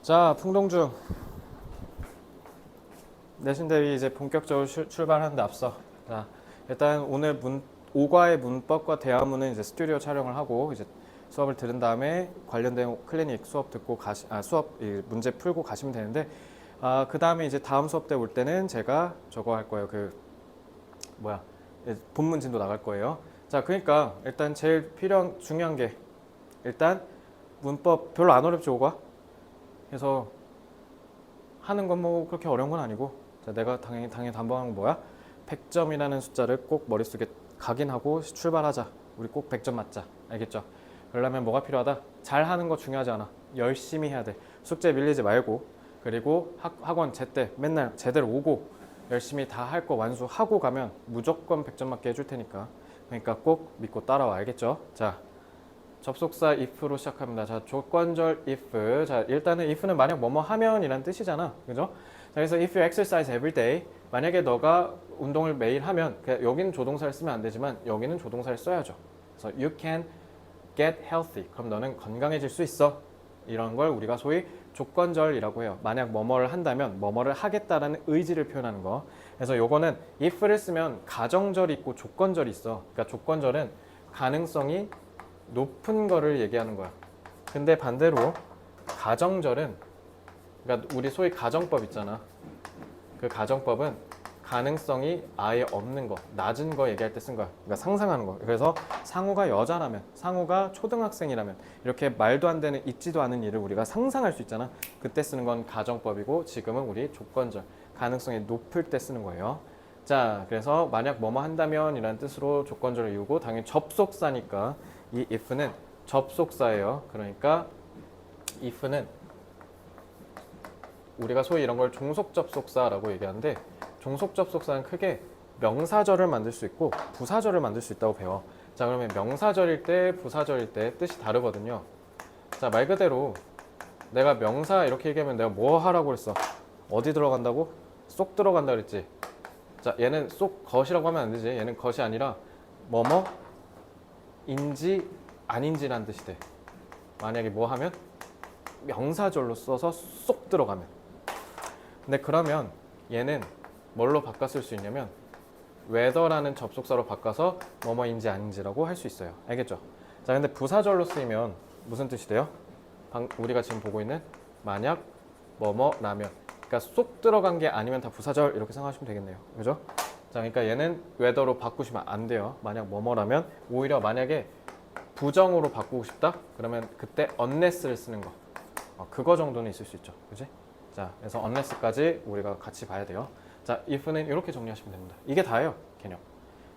자, 풍동중 내신 대비 이제 본격적으로 출발하는데 앞서, 자, 일단 오늘 5과의 문법과 대화문은 이제 스튜디오 촬영을 하고 이제 수업을 들은 다음에 관련된 클리닉 수업 듣고 수업 문제 풀고 가시면 되는데, 그 다음에 이제 다음 수업 때 올 때는 제가 저거 할 거예요. 본문 진도 나갈 거예요. 자, 그러니까 일단 제일 중요한 게 일단 문법 별로 안 어렵죠, 5과? 그래서 하는 건 뭐 그렇게 어려운 건 아니고, 자, 내가 당연히 담보하는 건 뭐야? 100점이라는 숫자를 꼭 머릿속에 각인하고 출발하자. 우리 꼭 100점 맞자. 알겠죠? 그러려면 뭐가 필요하다? 잘하는 거 중요하지 않아. 열심히 해야 돼. 숙제 밀리지 말고, 그리고 학원 제때 맨날 제대로 오고 열심히 다 할 거 완수하고 가면 무조건 100점 맞게 해줄 테니까, 그러니까 꼭 믿고 따라와. 알겠죠? 자, 접속사 if로 시작합니다. 자, 조건절 if. 자, 일단은 if는 만약 뭐뭐 하면이란 뜻이잖아. 그죠? 자, 그래서 if you exercise every day. 만약에 너가 운동을 매일 하면, 여기는 조동사를 쓰면 안 되지만 여기는 조동사를 써야죠. 그래서 you can get healthy. 그럼 너는 건강해질 수 있어. 이런 걸 우리가 소위 조건절이라고 해요. 만약 뭐뭐를 한다면 뭐뭐를 하겠다라는 의지를 표현하는 거. 그래서 요거는 if를 쓰면 가정절이 있고 조건절이 있어. 그러니까 조건절은 가능성이 높은 거를 얘기하는 거야. 근데 반대로 가정절은, 그러니까 우리 소위 가정법 있잖아. 그 가정법은 가능성이 아예 없는 거, 낮은 거 얘기할 때 쓴 거야. 그러니까 상상하는 거. 그래서 상우가 여자라면, 상우가 초등학생이라면 이렇게 말도 안 되는 있지도 않은 일을 우리가 상상할 수 있잖아. 그때 쓰는 건 가정법이고, 지금은 우리 조건절, 가능성이 높을 때 쓰는 거예요. 자, 그래서 만약 뭐뭐 한다면 이라는 뜻으로 조건절을 이루고, 당연히 접속사니까 이 if는 접속사예요. 그러니까 if는 우리가 소위 이런 걸 종속접속사라고 얘기하는데, 종속접속사는 크게 명사절을 만들 수 있고 부사절을 만들 수 있다고 배워. 자, 그러면 명사절일 때 부사절일 때 뜻이 다르거든요. 자, 말 그대로 내가 명사 이렇게 얘기하면 내가 뭐 하라고 그랬어? 어디 들어간다고? 쏙 들어간다 그랬지. 자, 얘는 쏙 겉이라고 하면 안 되지. 얘는 겉이 아니라 뭐뭐 인지 아닌지라는 뜻이 돼. 만약에 뭐 하면? 명사절로 써서 쏙 들어가면. 근데 그러면 얘는 뭘로 바꿨을 수 있냐면 whether라는 접속사로 바꿔서 뭐뭐인지 아닌지라고 할 수 있어요. 알겠죠? 자, 근데 부사절로 쓰이면 무슨 뜻이 돼요? 우리가 지금 보고 있는 만약 뭐뭐라면, 그러니까 쏙 들어간 게 아니면 다 부사절 이렇게 생각하시면 되겠네요. 그죠? 자, 그러니까 얘는 whether로 바꾸시면 안 돼요. 만약 뭐뭐라면, 오히려 만약에 부정으로 바꾸고 싶다? 그러면 그때 unless를 쓰는 거. 그거 정도는 있을 수 있죠. 그지? 자, 그래서 unless까지 우리가 같이 봐야 돼요. 자, if는 이렇게 정리하시면 됩니다. 이게 다예요, 개념.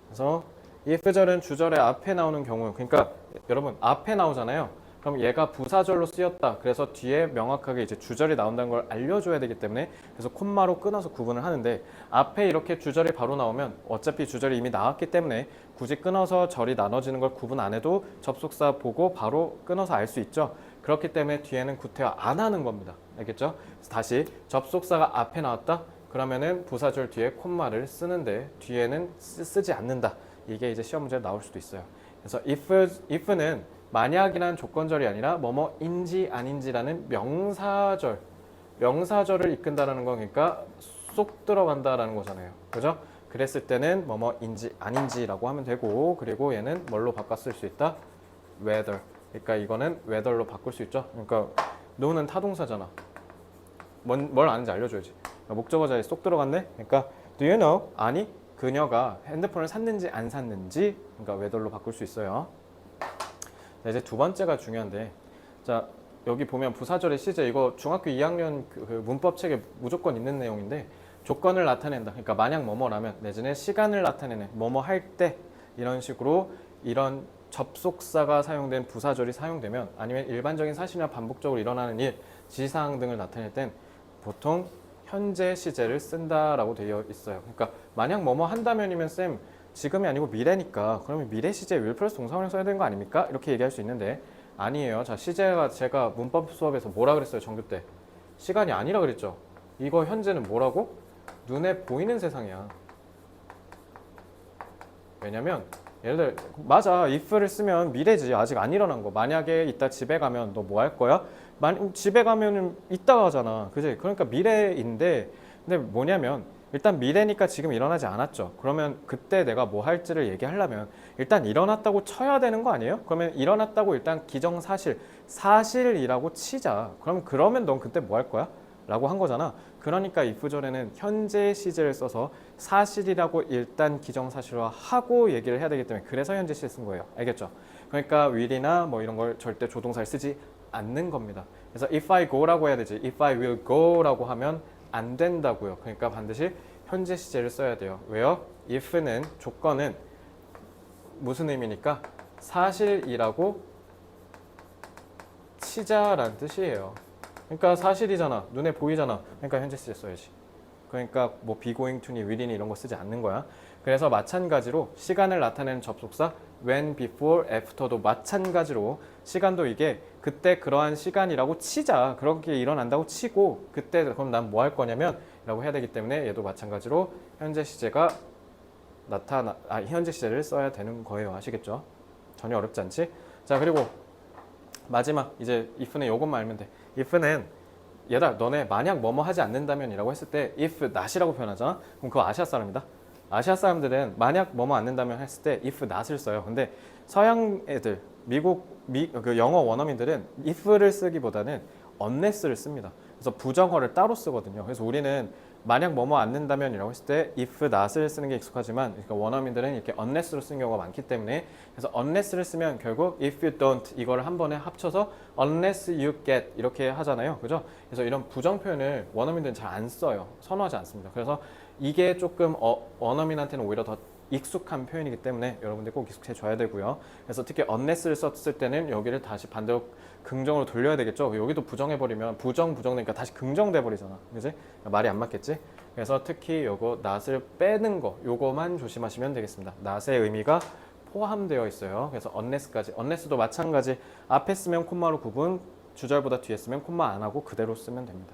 그래서 if절은 주절의 앞에 나오는 경우, 그러니까 여러분 앞에 나오잖아요. 그럼 얘가 부사절로 쓰였다. 그래서 뒤에 명확하게 이제 주절이 나온다는 걸 알려줘야 되기 때문에, 그래서 콤마로 끊어서 구분을 하는데, 앞에 이렇게 주절이 바로 나오면 어차피 주절이 이미 나왔기 때문에 굳이 끊어서 절이 나눠지는 걸 구분 안 해도 접속사 보고 바로 끊어서 알 수 있죠. 그렇기 때문에 뒤에는 구태여 안 하는 겁니다. 알겠죠? 그래서 다시 접속사가 앞에 나왔다? 그러면은 부사절 뒤에 콤마를 쓰는데 뒤에는 쓰지 않는다. 이게 이제 시험 문제에 나올 수도 있어요. 그래서 if는 만약이란 조건절이 아니라 뭐뭐인지 아닌지라는 명사절을 이끈다라는 거, 그러니까 쏙 들어간다라는 거잖아요. 그죠? 그랬을 때는 뭐뭐인지 아닌지라고 하면 되고, 그리고 얘는 뭘로 바꿨을 수 있다? whether. 그러니까 이거는 whether로 바꿀 수 있죠. 그러니까 no는 타동사잖아. 뭘 아는지 알려줘야지. 목적어 자리에 쏙 들어갔네. 그러니까 do you know? 아니, 그녀가 핸드폰을 샀는지 안 샀는지, 그러니까 whether로 바꿀 수 있어요. 자, 이제 두 번째가 중요한데, 자, 여기 보면 부사절의 시제, 이거 중학교 2학년 그 문법책에 무조건 있는 내용인데, 조건을 나타낸다. 그러니까 만약 뭐뭐라면, 내지는 시간을 나타내는 뭐뭐 할 때, 이런 식으로 이런 접속사가 사용된 부사절이 사용되면, 아니면 일반적인 사실이나 반복적으로 일어나는 일, 지시사항 등을 나타낼 땐 보통 현재 시제를 쓴다라고 되어 있어요. 그러니까 만약 뭐뭐 한다면이면 쌤 지금이 아니고 미래니까 그러면 미래 시제 will 플러스 동사원형 써야 되는 거 아닙니까? 이렇게 얘기할 수 있는데 아니에요. 자, 시제가 제가 문법 수업에서 뭐라 그랬어요? 정규 때 시간이 아니라 그랬죠. 이거 현재는 뭐라고? 눈에 보이는 세상이야. 왜냐면 예를 들어 맞아, if를 쓰면 미래지. 아직 안 일어난 거. 만약에 이따 집에 가면 너 뭐 할 거야? 집에 가면은 이따가 하잖아. 그지? 그러니까 미래인데, 근데 뭐냐면, 일단 미래니까 지금 일어나지 않았죠. 그러면 그때 내가 뭐 할지를 얘기하려면, 일단 일어났다고 쳐야 되는 거 아니에요? 그러면 일어났다고 일단 기정사실, 사실이라고 치자. 그러면 넌 그때 뭐 할 거야? 라고 한 거잖아. 그러니까 if절에는 현재 시제를 써서 사실이라고 일단 기정사실화하고 얘기를 해야 되기 때문에 그래서 현재 시제 쓴 거예요. 알겠죠? 그러니까 will이나 뭐 이런 걸 절대 조동사를 쓰지 않는 겁니다. 그래서 if I go라고 해야 되지 if I will go라고 하면 안 된다고요. 그러니까 반드시 현재 시제를 써야 돼요. 왜요? if는 조건은 무슨 의미니까 사실이라고 치자라는 뜻이에요. 그러니까 사실이잖아. 눈에 보이잖아. 그러니까 현재 시제 써야지. 그러니까 뭐 be going to니 will이니 이런 거 쓰지 않는 거야. 그래서 마찬가지로 시간을 나타내는 접속사 when, before, after도 마찬가지로 시간도 이게 그때 그러한 시간이라고 치자. 그렇게 일어난다고 치고 그때 그럼 난 뭐 할 거냐면 라고 해야 되기 때문에 얘도 마찬가지로 현재 시제가 현재 시제를 써야 되는 거예요. 아시겠죠? 전혀 어렵지 않지? 자, 그리고 마지막 이제 if는 요것만 알면 돼. if는 얘들아 너네 만약 뭐뭐 하지 않는다면 이라고 했을 때 if not이라고 표현하잖아. 그럼 그거 아시아 사람이다. 아시아 사람들은 만약 뭐뭐 않는다면 했을 때 if not을 써요. 근데 서양 애들 그 영어 원어민들은 if를 쓰기보다는 unless를 씁니다. 그래서 부정어를 따로 쓰거든요. 그래서 우리는 만약 뭐뭐 않는다면 이라고 했을 때 if not을 쓰는 게 익숙하지만 그러니까 원어민들은 이렇게 unless로 쓰는 경우가 많기 때문에 그래서 unless를 쓰면 결국 if you don't 이거를 한 번에 합쳐서 unless you get 이렇게 하잖아요. 그죠? 그래서 이런 부정 표현을 원어민들은 잘 안 써요. 선호하지 않습니다. 그래서 이게 조금 원어민한테는 오히려 더 익숙한 표현이기 때문에 여러분들 꼭 익숙해 줘야 되고요. 그래서 특히 unless를 썼을 때는 여기를 다시 반대로 긍정으로 돌려야 되겠죠. 여기도 부정해버리면 부정되니까 다시 긍정돼 버리잖아. 그지? 말이 안 맞겠지? 그래서 특히 요거 not을 빼는 거 요거만 조심하시면 되겠습니다. not의 의미가 포함되어 있어요. 그래서 unless도 마찬가지 앞에 쓰면 콤마로 구분 주절보다 뒤에 쓰면 콤마 안 하고 그대로 쓰면 됩니다.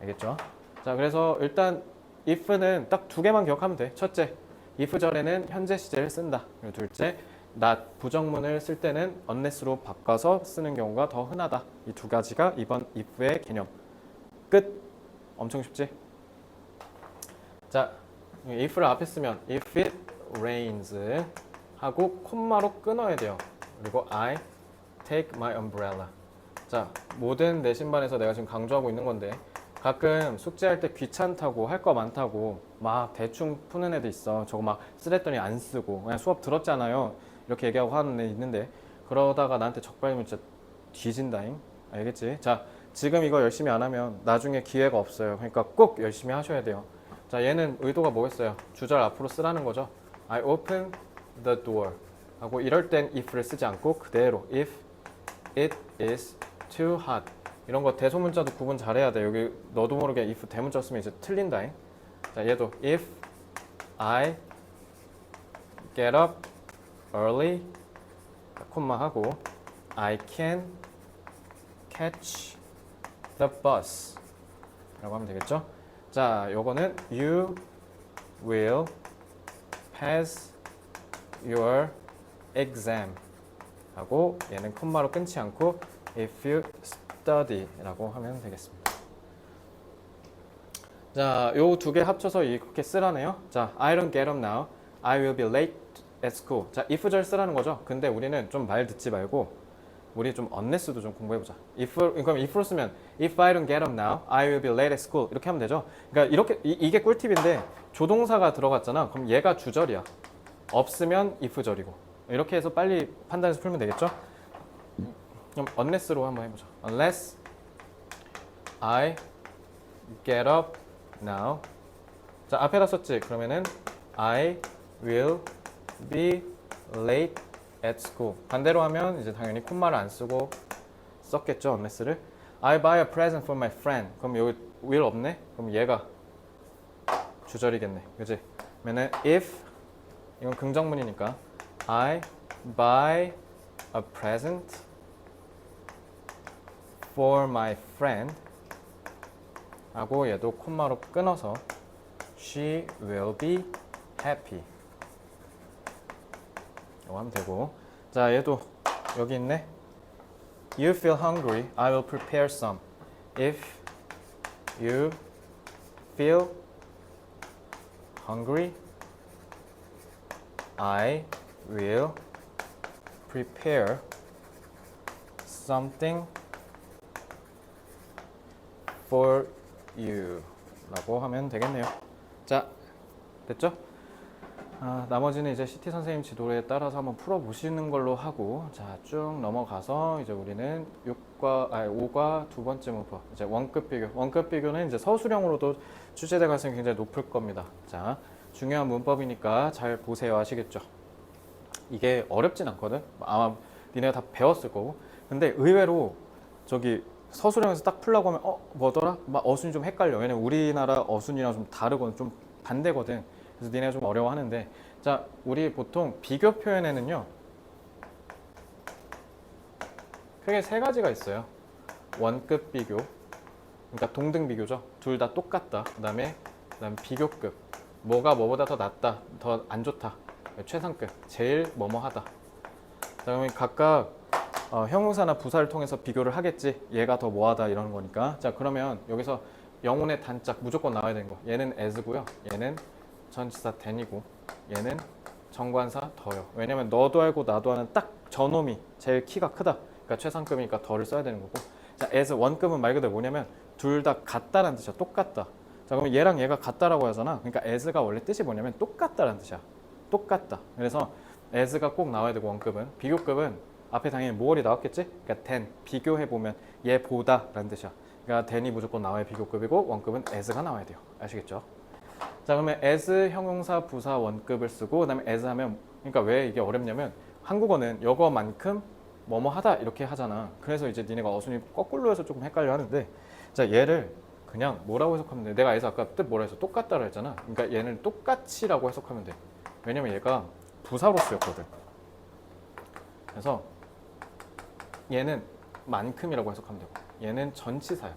알겠죠? 자, 그래서 일단 if는 딱 두 개만 기억하면 돼. 첫째, if절에는 현재 시제를 쓴다. 그리고 둘째, not 부정문을 쓸 때는 unless로 바꿔서 쓰는 경우가 더 흔하다. 이 두 가지가 이번 if의 개념. 끝. 엄청 쉽지? 자, if를 앞에 쓰면 if it rains 하고 콤마로 끊어야 돼요. 그리고 I take my umbrella. 자, 모든 내신반에서 내가 지금 강조하고 있는 건데 가끔 숙제할 때 귀찮다고 할 거 많다고 막 대충 푸는 애들 있어. 저거 막 쓰랬더니 안 쓰고 그냥 수업 들었잖아요. 이렇게 얘기하고 하는 애 있는데 그러다가 나한테 적발이면 진짜 뒤진다잉. 알겠지? 자, 지금 이거 열심히 안 하면 나중에 기회가 없어요. 그러니까 꼭 열심히 하셔야 돼요. 자, 얘는 의도가 뭐겠어요? 주절 앞으로 쓰라는 거죠. I open the door 하고 이럴 땐 if를 쓰지 않고 그대로 if it is too hot 이런 거 대소문자도 구분 잘해야 돼. 여기 너도 모르게 if 대문자 쓰면 이제 틀린다잉. 자, 얘도 if I get up early 콤마 하고 I can catch the bus 라고 하면 되겠죠. 자, 요거는 you will pass your exam 하고 얘는 콤마로 끊지 않고 if you study 라고 하면 되겠습니다. 자, 요 두 개 합쳐서 이렇게 쓰라네요. 자, I don't get up now. I will be late at school. 자, if절 쓰라는 거죠. 근데 우리는 좀 말 듣지 말고 우리 좀 unless도 좀 공부해보자. 그럼 if로 쓰면 if I don't get up now, I will be late at school 이렇게 하면 되죠. 그러니까 이렇게 이게 꿀팁인데 조동사가 들어갔잖아. 그럼 얘가 주절이야. 없으면 if절이고 이렇게 해서 빨리 판단해서 풀면 되겠죠. 그럼 unless로 한번 해보자. Unless I get up now. 자, 앞에다 썼지. 그러면은 I will be late at school. 반대로 하면 이제 당연히 콤마를 안 쓰고 썼겠죠. unless를. I buy a present for my friend. 그럼 여기 will 없네. 그럼 얘가 주절이겠네. 그지? 그러면은 if 이건 긍정문이니까 I buy a present for my friend 하고 얘도 콤마로 끊어서 she will be happy 이거 하면 되고 자, 얘도 여기 있네. you feel hungry, I will prepare some. If you feel hungry, I will prepare something for you 라고 하면 되겠네요. 자, 됐죠? 나머지는 이제 CT 선생님 지도에 따라서 한번 풀어보시는 걸로 하고, 자, 쭉 넘어가서 이제 우리는 5과 두 번째 문법, 이제 원급 비교. 원급 비교는 이제 서술형으로도 출제될 가능성이 굉장히 높을 겁니다. 자, 중요한 문법이니까 잘 보세요. 아시겠죠? 이게 어렵진 않거든. 아마 니네가 다 배웠을 거고. 근데 의외로 저기 서술형에서 딱 풀라고 하면 뭐더라? 막 어순이 좀 헷갈려. 왜냐면 우리나라 어순이랑 좀 다르거든. 좀 반대거든. 그래서 니네가 좀 어려워하는데, 자, 우리 보통 비교 표현에는요 크게 세 가지가 있어요. 원급 비교, 그러니까 동등 비교죠. 둘 다 똑같다. 그다음에 비교급, 뭐가 뭐보다 더 낫다, 더 안 좋다. 최상급, 제일 뭐뭐하다. 자, 그러면 각각 형용사나 부사를 통해서 비교를 하겠지. 얘가 더 뭐하다 이러는 거니까. 자, 그러면 여기서 영혼의 단짝 무조건 나와야 되는 거. 얘는 as고요. 얘는 전치사 then이고, 얘는 정관사 더요. 왜냐면 너도 알고 나도 아는 딱 저놈이 제일 키가 크다. 그러니까 최상급이니까 더를 써야 되는 거고. 자, as 원급은 말 그대로 뭐냐면 둘 다 같다라는 뜻이야. 똑같다. 자, 그러면 얘랑 얘가 같다라고 하잖아. 그러니까 as가 원래 뜻이 뭐냐면 똑같다라는 뜻이야. 똑같다. 그래서 as가 꼭 나와야 되고, 원급은. 비교급은 앞에 당연히 more이 나왔겠지? 그러니까 than, 비교해보면 얘보다 라는 뜻이야. 그러니까 than이 무조건 나와야 비교급이고, 원급은 as가 나와야 돼요. 아시겠죠? 자, 그러면 as 형용사 부사 원급을 쓰고, 그다음에 as 하면, 그러니까 왜 이게 어렵냐면 한국어는 여거만큼 뭐뭐 하다 이렇게 하잖아. 그래서 이제 니네가 어순이 거꾸로 해서 조금 헷갈려 하는데, 자, 얘를 그냥 뭐라고 해석하면 돼? 내가 as 아까 뜻 뭐라 해서 똑같다라 했잖아. 그러니까 얘는 똑같이라고 해석하면 돼. 왜냐면 얘가 부사로 쓰였거든. 그래서 얘는 만큼이라고 해석하면 되고, 얘는 전치사야.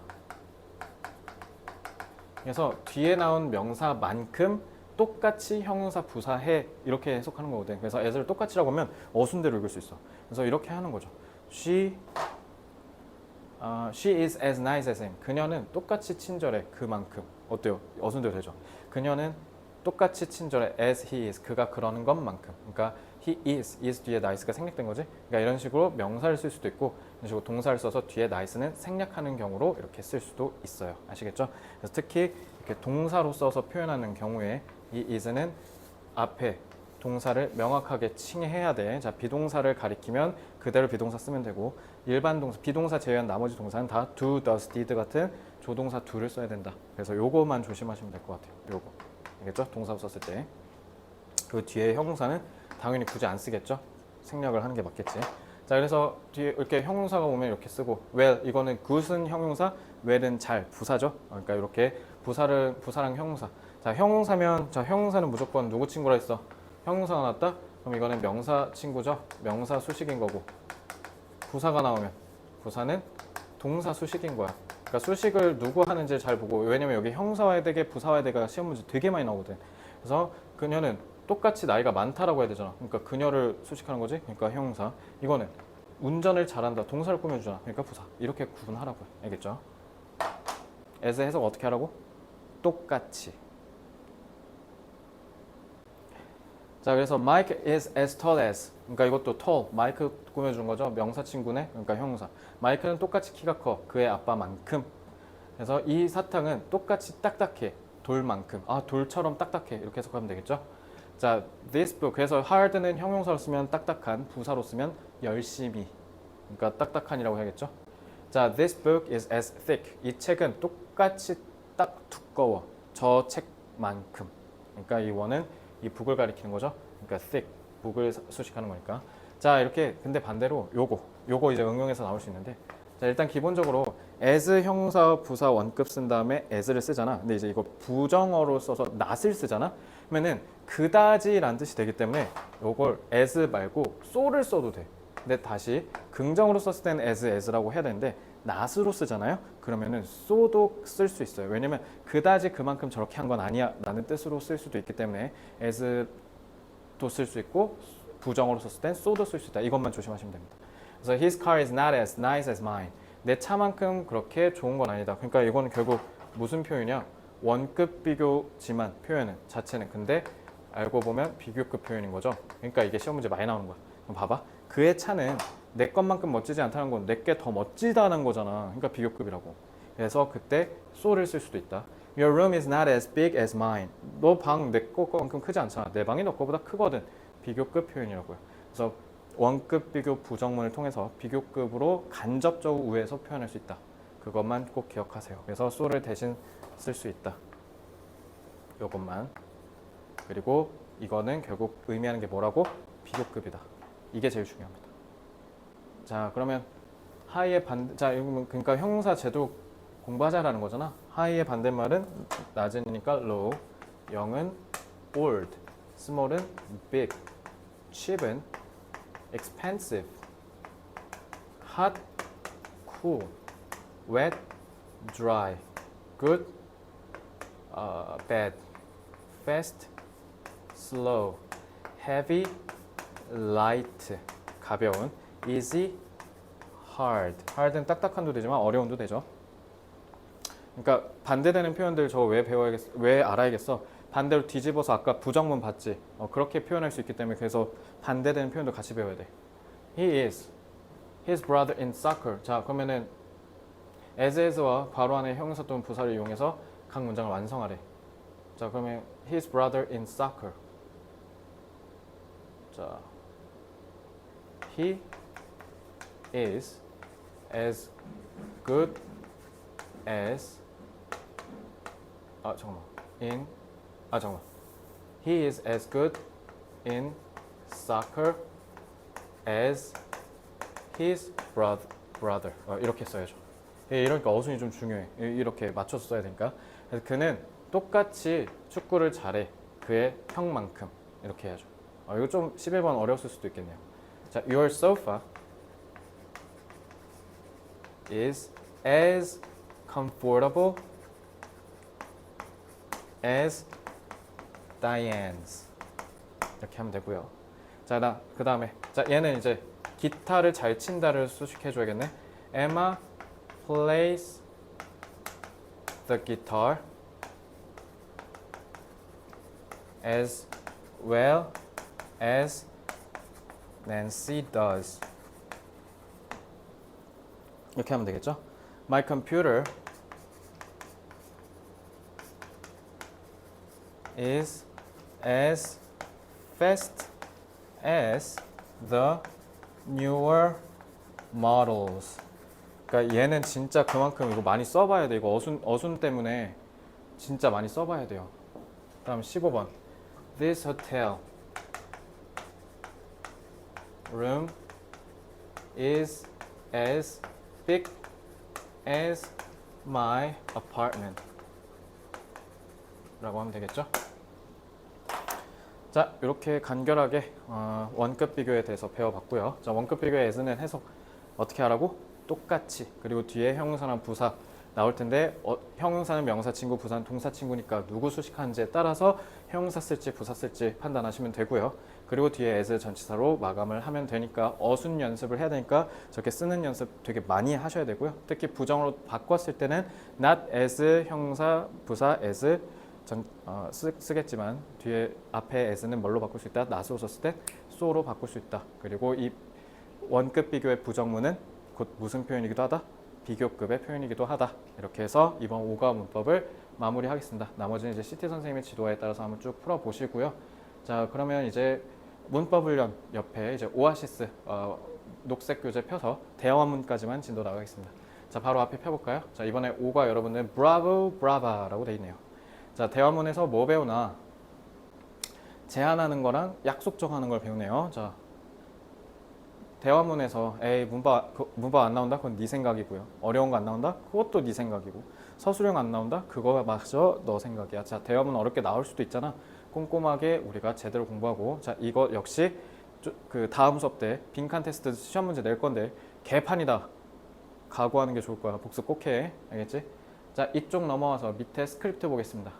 그래서 뒤에 나온 명사만큼 똑같이 형용사 부사해 이렇게 해석하는 거거든. 그래서 as를 똑같이라고 하면 어순대로 읽을 수 있어. 그래서 이렇게 하는 거죠. She is as nice as him. 그녀는 똑같이 친절해. 그만큼. 어때요? 어순대로 되죠. 그녀는 똑같이 친절해. as he is. 그가 그러는 것만큼. 그러니까 he is 뒤에 nice가 생략된 거지. 그러니까 이런 식으로 명사를 쓸 수도 있고, 이런 식으로 동사를 써서 뒤에 nice는 생략하는 경우로 이렇게 쓸 수도 있어요. 아시겠죠? 그래서 특히 이렇게 동사로 써서 표현하는 경우에 이 is는 앞에 동사를 명확하게 칭해야 돼. 자, 비동사를 가리키면 그대로 비동사 쓰면 되고, 일반 동사, 비동사 제외한 나머지 동사는 다 do, does, did 같은 조동사 do를 써야 된다. 그래서 요거만 조심하시면 될 것 같아요. 요거. 알겠죠? 동사 썼을 때. 그 뒤에 형용사는 당연히 굳이 안 쓰겠죠? 생략을 하는 게 맞겠지. 자, 그래서 뒤에 이렇게 형용사가 오면 이렇게 쓰고, well, 이거는 good은 형용사, well은 잘, 부사죠? 그러니까 이렇게 부사랑 형용사. 자, 형용사면, 자, 형용사는 무조건 누구 친구라 했어? 형용사가 나왔다? 그럼 이거는 명사 친구죠? 명사 수식인 거고, 부사가 나오면 부사는 동사 수식인 거야. 그러니까 수식을 누구 하는지 잘 보고, 왜냐면 여기 형사와야 되게 부사와야 되가 시험 문제 되게 많이 나오거든. 그래서 그녀는 똑같이 나이가 많다라고 해야 되잖아. 그러니까 그녀를 수식하는 거지. 그러니까 형용사. 이거는 운전을 잘한다. 동사를 꾸며주잖아. 그러니까 부사. 이렇게 구분하라고요. 알겠죠? as 해석 어떻게 하라고? 똑같이. 자, 그래서 Mike is as tall as. 그러니까 이것도 tall. 마이크 꾸며주는 거죠. 명사 친구네. 그러니까 형용사. 마이크는 똑같이 키가 커. 그의 아빠만큼. 그래서 이 사탕은 똑같이 딱딱해. 돌만큼. 아, 돌처럼 딱딱해. 이렇게 해석하면 되겠죠? 자, this book. 그래서 hard는 형용사로 쓰면 딱딱한, 부사로 쓰면 열심히. 그러니까 딱딱한이라고 해야겠죠? 자, this book is as thick. 이 책은 똑같이 딱 두꺼워. 저 책만큼. 그러니까 이 원은 이 북을 가리키는 거죠. 그러니까 thick, 북을 수식하는 거니까. 자, 이렇게. 근데 반대로 요거 이제 응용해서 나올 수 있는데, 자, 일단 기본적으로 as 형용사 부사 원급 쓴 다음에 as를 쓰잖아. 근데 이제 이거 부정어로 써서 not을 쓰잖아. 그러면은 그다지라는 뜻이 되기 때문에 요걸 as 말고 so를 써도 돼. 근데 다시 긍정으로 썼을 때는 as라고 해야 되는데 not으로 쓰잖아요. 그러면은 so도 쓸 수 있어요. 왜냐면 그다지 그만큼 저렇게 한 건 아니야 라는 뜻으로 쓸 수도 있기 때문에 as도 쓸 수 있고, 부정어로 썼을 땐 so도 쓸 수 있다. 이것만 조심하시면 됩니다. 그래서 his car is not as nice as mine. 내 차만큼 그렇게 좋은 건 아니다. 그러니까 이거는 결국 무슨 표현이야? 원급 비교지만 표현은 자체는 근데 알고 보면 비교급 표현인 거죠. 그러니까 이게 시험 문제 많이 나오는 거야. 그럼 봐봐. 그의 차는 내 것만큼 멋지지 않다는 건 내게 더 멋지다는 거잖아. 그러니까 비교급이라고. 그래서 그때 so를 쓸 수도 있다. Your room is not as big as mine. 너 방 내 것만큼 크지 않잖아. 내 방이 너 거보다 크거든. 비교급 표현이라고요. 그래서 원급 비교 부정문을 통해서 비교급으로 간접적 우에서 표현할 수 있다. 그것만 꼭 기억하세요. 그래서 so를 대신 쓸 수 있다. 이것만. 그리고 이거는 결국 의미하는 게 뭐라고? 비교급이다. 이게 제일 중요합니다. 자, 그러면 하이의 반대, 자, 그러니까 형용사 제도 공부하자라는 거잖아. 하이의 반대말은 낮으니까 low, 영은 old, small은 big, cheap은 expensive, hot, cool, wet, dry, good, bad, fast, slow, heavy, light, 가벼운, easy, hard. hard은 딱딱한도 되지만 어려운도 되죠. 그러니까 반대되는 표현들 저 왜 알아야겠어? 반대로 뒤집어서 아까 부정문 봤지? 그렇게 표현할 수 있기 때문에 그래서 반대되는 표현도 같이 배워야 돼. He is his brother in soccer. 자, 그러면은 as와 괄호 안에 형용사 또는 부사를 이용해서 각 문장을 완성하래. 자, 그러면 his brother in soccer. 자, he is as good as he is as good in soccer as his brother. 이렇게 써야죠. 이러니까 어순이 좀 중요해. 이렇게 맞춰서 써야 되니까. 그래서 그는 똑같이 축구를 잘해. 그의 형만큼. 이렇게 해야죠. 이거 좀 11번 어려웠을 수도 있겠네요. 자, your sofa is as comfortable as Diane's. 이렇게 하면 되고요. 자, 그 다음에 자, 얘는 이제 기타를 잘 친다를 수식해줘야겠네. Emma plays the guitar as well as Nancy does. 이렇게 하면 되겠죠? My computer is as fast as the newer models. 그러니까 얘는 진짜 그만큼 이거 많이 써봐야 돼. 이거 어순 때문에 진짜 많이 써봐야 돼요. 다음 15번. This hotel room is as big as my apartment. 라고 하면 되겠죠? 자, 이렇게 간결하게 원급 비교에 대해서 배워봤고요. 자, 원급 비교의 as는 해석 어떻게 하라고? 똑같이. 그리고 뒤에 형용사나 부사 나올 텐데 형용사는 명사 친구, 부사는 동사 친구니까 누구 수식하는지에 따라서 형용사 쓸지 부사 쓸지 판단하시면 되고요. 그리고 뒤에 as 전치사로 마감을 하면 되니까 어순 연습을 해야 되니까 저렇게 쓰는 연습 되게 많이 하셔야 되고요. 특히 부정으로 바꿨을 때는 not as 형용사, 부사 as 쓰겠지만 뒤에 앞에 as는 뭘로 바꿀 수 있다? not으로 썼을 때 so로 바꿀 수 있다. 그리고 이 원급 비교의 부정문은 곧 무슨 표현이기도 하다? 비교급의 표현이기도 하다. 이렇게 해서 이번 5과 문법을 마무리하겠습니다. 나머지는 이제 CT 선생님의 지도에 따라서 한번 쭉 풀어보시고요. 자, 그러면 이제 문법훈련 옆에 이제 오아시스 녹색 교재 펴서 대화문까지만 진도 나가겠습니다. 자, 바로 앞에 펴볼까요? 자, 이번에 5과 여러분들 브라보 브라바라고 돼 있네요. 자, 대화문에서 뭐 배우나? 제안하는 거랑 약속 정하는 걸 배우네요. 자, 대화문에서 에이 문법 안 나온다? 그건 네 생각이고요. 어려운 거 안 나온다? 그것도 네 생각이고. 서술형 안 나온다? 그거 마저 너 생각이야. 자, 대화문 어렵게 나올 수도 있잖아. 꼼꼼하게 우리가 제대로 공부하고. 자, 이거 역시 그 다음 수업 때 빈칸 테스트 시험 문제 낼 건데 개판이다. 각오하는 게 좋을 거야. 복습 꼭 해. 알겠지? 자, 이쪽 넘어와서 밑에 스크립트 보겠습니다.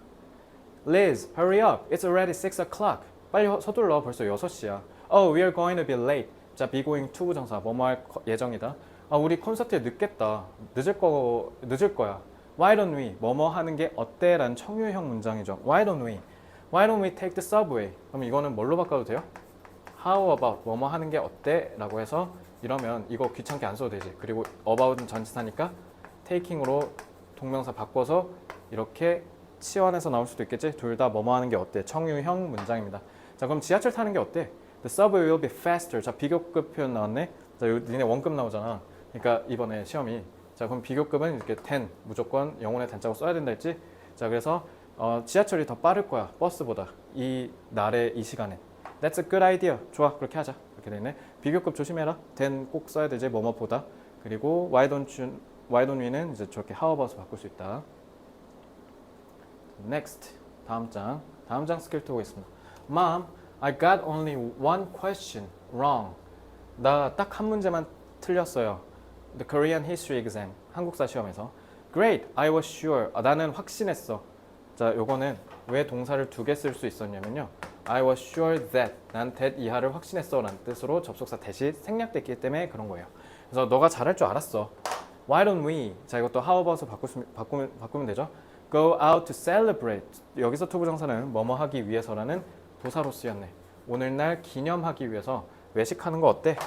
Liz, hurry up. It's already 6 o'clock. 빨리 서둘러. 벌써 6시야. Oh, we are going to be late. 자, be going to 부정사, 뭐뭐 할 예정이다. 아, 우리 콘서트에 늦겠다. 늦을 거야. Why don't we? 뭐뭐 하는 게 어때? 라는 청유형 문장이죠. Why don't we? Why don't we take the subway? 그럼 이거는 뭘로 바꿔도 돼요? How about? 뭐뭐 하는 게 어때? 라고 해서 이러면 이거 귀찮게 안 써도 되지. 그리고 about은 전치사니까 taking으로 동명사 바꿔서 이렇게 치환해서 나올 수도 있겠지. 둘 다 뭐뭐 하는 게 어때? 청유형 문장입니다. 자, 그럼 지하철 타는 게 어때? The subway will be faster. 자, 비교급 표현 나왔네. 자, 니네 원급 나오잖아. 그러니까 이번에 시험이. 자, 그럼 비교급은 이렇게 ten 무조건 영혼의 단자고 써야 된다 했지. 자, 그래서 지하철이 더 빠를 거야. 버스보다. 이 날에 이 시간에. That's a good idea. 좋아, 그렇게 하자. 이렇게 되네. 비교급 조심해라. then 꼭 써야 되지. 뭐뭐보다. 그리고 why don't we는 이제 저렇게 how about을 바꿀 수 있다. Next. 다음 장 스킬 투 보겠습니다. Mom, I got only one question wrong. 나 딱 한 문제만 틀렸어요. The Korean History Exam. 한국사 시험에서. Great, I was sure. 나는 확신했어. 자, 요거는 왜 동사를 두 개 쓸 수 있었냐면요. I was sure that. 난 that 이하를 확신했어. 라는 뜻으로 접속사 that이 생략됐기 때문에 그런 거예요. 그래서 너가 잘할 줄 알았어. Why don't we? 자, 이것도 how about을 바꾸면 되죠. Go out to celebrate. 여기서 to 부정사는 뭐뭐 하기 위해서라는 도사로 쓰였네. 오늘날 기념하기 위해서 외식하는 거 어때?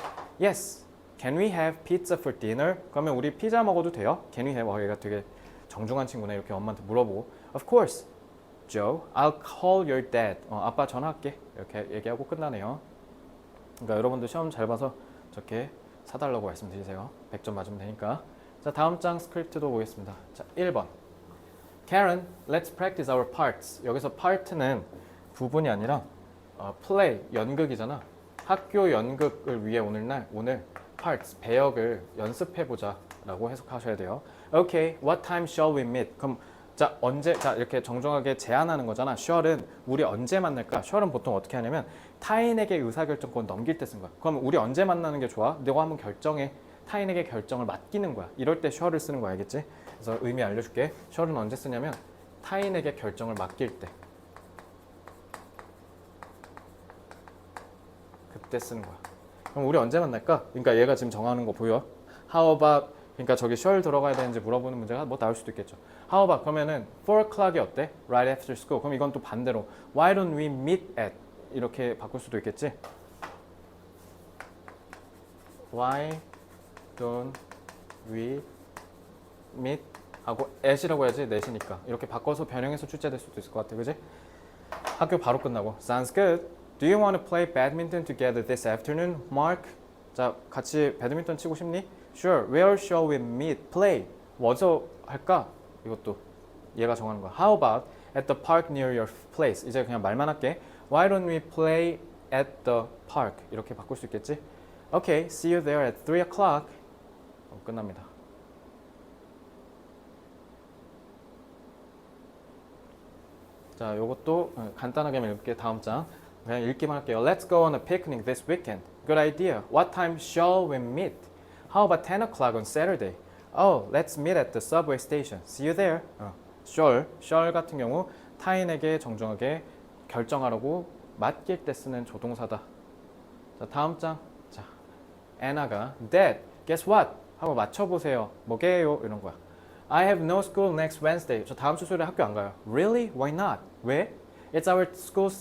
Yes. Can we have pizza for dinner? 그러면 우리 피자 먹어도 돼요? Can we have? 얘가 되게 정중한 친구네. 이렇게 엄마한테 물어보고. Of course. Joe, I'll call your dad. 아빠 전화할게. 이렇게 얘기하고 끝나네요. 그러니까 여러분들 시험 잘 봐서 저렇게 사달라고 말씀드리세요. 100점 맞으면 되니까. 자, 다음 장 스크립트도 보겠습니다. 자, 1번. Karen, let's practice our parts. 여기서 part는 부분이 아니라 play, 연극이잖아. 학교 연극을 위해 오늘 parts, 배역을 연습해보자 라고 해석하셔야 돼요. Okay, what time shall we meet? 그럼 자, 언제, 자, 이렇게 정중하게 제안하는 거잖아. shall은 우리 언제 만날까? shall은 보통 어떻게 하냐면 타인에게 의사결정권 넘길 때 쓴 거야. 그럼 우리 언제 만나는 게 좋아? 너가 한번 결정해. 타인에게 결정을 맡기는 거야. 이럴 때 shall을 쓰는 거 알겠지? 그래서 의미 알려줄게. shall은 언제 쓰냐면 타인에게 결정을 맡길 때. 그때 쓰는 거야. 그럼 우리 언제 만날까? 그러니까 얘가 지금 정하는 거 보여? How about? 그러니까 저기 shall 들어가야 되는지 물어보는 문제가 뭐 나올 수도 있겠죠. How about? 그러면은 4 o'clock이 어때? Right after school. 그럼 이건 또 반대로 Why don't we meet at? 이렇게 바꿀 수도 있겠지. Why don't we meet? 하고 at이라고 해야지 net이니까. 이렇게 바꿔서 변형해서 출제될 수도 있을 것 같아. 그지? 학교 바로 끝나고. Sounds good. Do you want to play badminton together this afternoon, Mark? 자, 같이 배드민턴 치고 싶니? Sure. Where shall we meet? Play. 어디서 할까? 이것도 얘가 정하는 거야. How about at the park near your place? 이제 그냥 말만 할게. Why don't we play at the park? 이렇게 바꿀 수 있겠지? Okay. See you there at 3 o'clock. 끝납니다. 자, 요것도 간단하게 읽을게. 다음 장. 그냥 읽기만 할게요. Let's go on a picnic this weekend. Good idea. What time shall we meet? How about 10 o'clock on Saturday? Oh, let's meet at the subway station. See you there. shall 같은 경우 타인에게 정중하게 결정하라고 맡길 때 쓰는 조동사다. 자, 다음 장. 자, Anna가 Dad, guess what? 하고 맞춰보세요. 뭐게요? 이런 거야. I have no school next Wednesday. 저 다음 주 수요일에 학교 안 가요. Really? Why not? 왜? It's our school's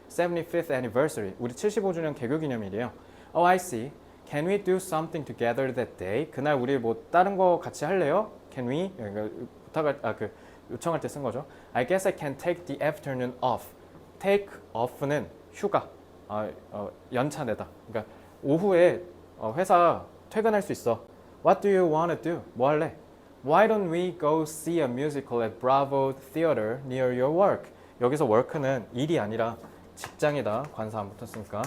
75th anniversary. 우리 75주년 개교 기념일이에요. Oh, I see. Can we do something together that day? 그날 우리 뭐 다른 거 같이 할래요? Can we? 요청할 때 쓴 거죠. I guess I can take the afternoon off. Take off는 휴가, 연차 내다. 그러니까 오후에 회사 퇴근할 수 있어. What do you want to do? 뭐 할래? Why don't we go see a musical at Bravo Theater near your work? 여기서 work는 일이 아니라 직장이다. 관사 안 붙었으니까.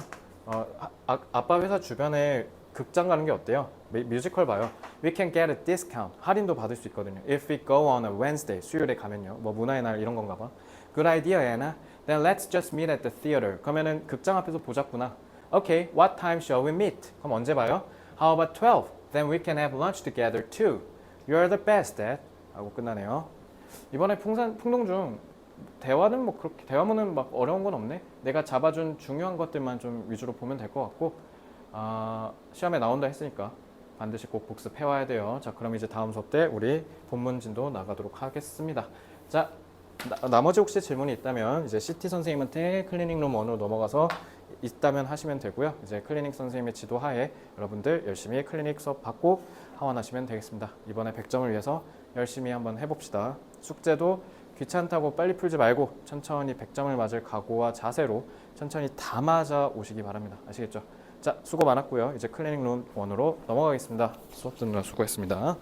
아빠 회사 주변에 극장 가는 게 어때요? 뮤지컬 봐요. We can get a discount. 할인도 받을 수 있거든요. If we go on a Wednesday. 수요일에 가면요. 뭐 문화의 날 이런 건가 봐. Good idea, Anna. Then let's just meet at the theater. 그러면은 극장 앞에서 보자꾸나. Okay, what time shall we meet? 그럼 언제 봐요? How about 12? Then we can have lunch together too. You're the best, Dad. 하고 끝나네요. 이번에 풍동 중 대화는 뭐 그렇게 대화문은 막 어려운 건 없네. 내가 잡아준 중요한 것들만 좀 위주로 보면 될 것 같고 시험에 나온다 했으니까 반드시 꼭 복습해 와야 돼요. 자, 그럼 이제 다음 수업 때 우리 본문진도 나가도록 하겠습니다. 자, 나머지 혹시 질문이 있다면 이제 CT 선생님한테 클리닉 룸 1으로 넘어가서 있다면 하시면 되고요. 이제 클리닉 선생님의 지도하에 여러분들 열심히 클리닉 수업 받고 하원하시면 되겠습니다. 이번에 100점을 위해서 열심히 한번 해봅시다. 숙제도 귀찮다고 빨리 풀지 말고 천천히 100점을 맞을 각오와 자세로 천천히 다 맞아 오시기 바랍니다. 아시겠죠? 자, 수고 많았고요. 이제 클리닉 룸 1으로 넘어가겠습니다. 수업 듣느라 수고했습니다.